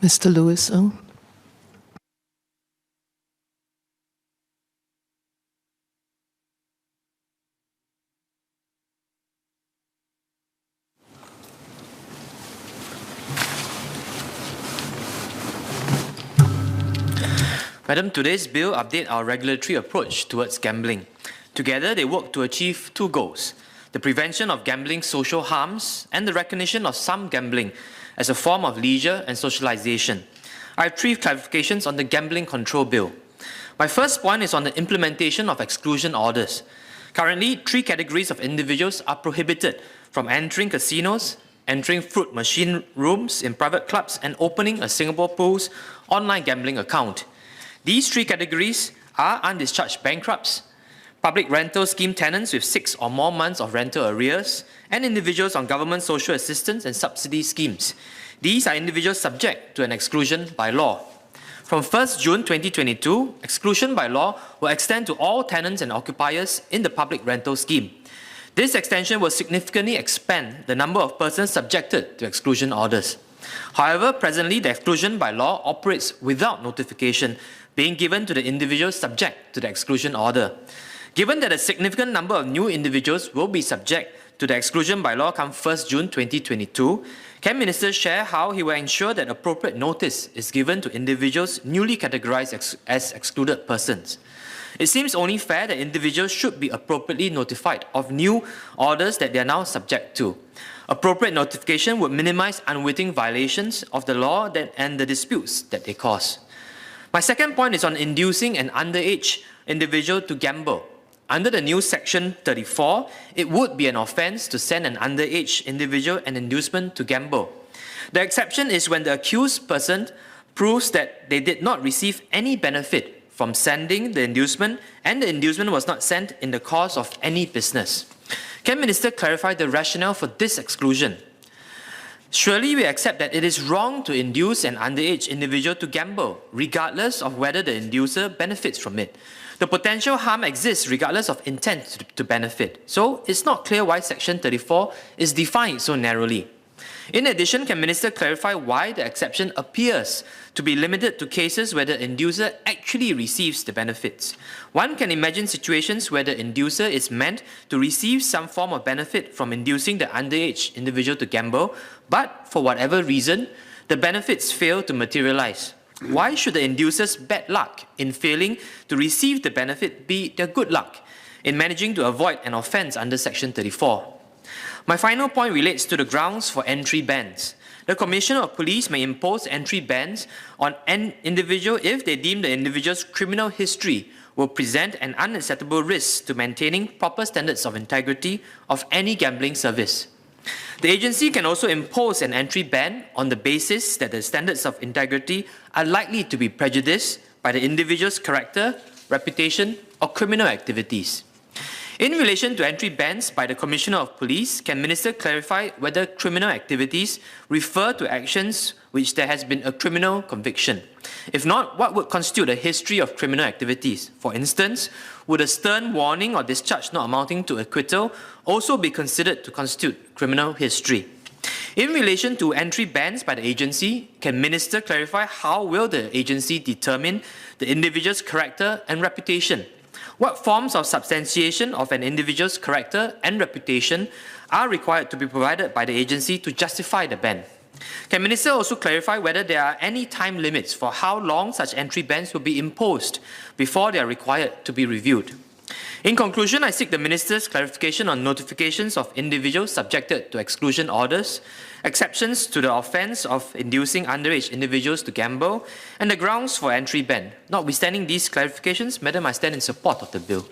Mr. Lewis Ng. Madam, today's bill updates our regulatory approach towards gambling. Together, they work to achieve two goals: the prevention of gambling's social harms and the recognition of some gambling as a form of leisure and socialization. I have three clarifications on the Gambling Control Bill. My first point is on the implementation of exclusion orders. Currently, three categories of individuals are prohibited from entering casinos, entering fruit machine rooms in private clubs, and opening a Singapore Pool's online gambling account. These three categories are undischarged bankrupts, public rental scheme tenants with 6 or more months of rental arrears, and individuals on government social assistance and subsidy schemes. These are individuals subject to an exclusion by law. From 1st June 2022, exclusion by law will extend to all tenants and occupiers in the public rental scheme. This extension will significantly expand the number of persons subjected to exclusion orders. However, presently the exclusion by law operates without notification being given to the individuals subject to the exclusion order. Given that a significant number of new individuals will be subject to the exclusion by law come 1st June 2022, can Minister share how he will ensure that appropriate notice is given to individuals newly categorized as excluded persons? It seems only fair that individuals should be appropriately notified of new orders that they are now subject to. Appropriate notification would minimize unwitting violations of the law and the disputes that they cause. My second point is on inducing an underage individual to gamble. Under the new Section 34, it would be an offence to send an underage individual an inducement to gamble. The exception is when the accused person proves that they did not receive any benefit from sending the inducement and the inducement was not sent in the course of any business. Can Minister clarify the rationale for this exclusion? Surely we accept that it is wrong to induce an underage individual to gamble, regardless of whether the inducer benefits from it. The potential harm exists regardless of intent to benefit. So it's not clear why Section 34 is defined so narrowly. In addition, can Minister clarify why the exception appears to be limited to cases where the inducer actually receives the benefits? One can imagine situations where the inducer is meant to receive some form of benefit from inducing the underage individual to gamble, but for whatever reason, the benefits fail to materialize. Why should the inducer's bad luck in failing to receive the benefit be their good luck in managing to avoid an offence under Section 34? My final point relates to the grounds for entry bans. The Commissioner of Police may impose entry bans on an individual if they deem the individual's criminal history will present an unacceptable risk to maintaining proper standards of integrity of any gambling service. The agency can also impose an entry ban on the basis that the standards of integrity are likely to be prejudiced by the individual's character, reputation, or criminal activities. In relation to entry bans by the Commissioner of Police, can Minister clarify whether criminal activities refer to actions which there has been a criminal conviction? If not, what would constitute a history of criminal activities? For instance, would a stern warning or discharge not amounting to acquittal also be considered to constitute criminal history? In relation to entry bans by the agency, can Minister clarify how will the agency determine the individual's character and reputation? What forms of substantiation of an individual's character and reputation are required to be provided by the agency to justify the ban? Can Minister also clarify whether there are any time limits for how long such entry bans will be imposed before they are required to be reviewed? In conclusion, I seek the Minister's clarification on notifications of individuals subjected to exclusion orders, exceptions to the offence of inducing underage individuals to gamble, and the grounds for entry ban. Notwithstanding these clarifications, Madam, I stand in support of the bill.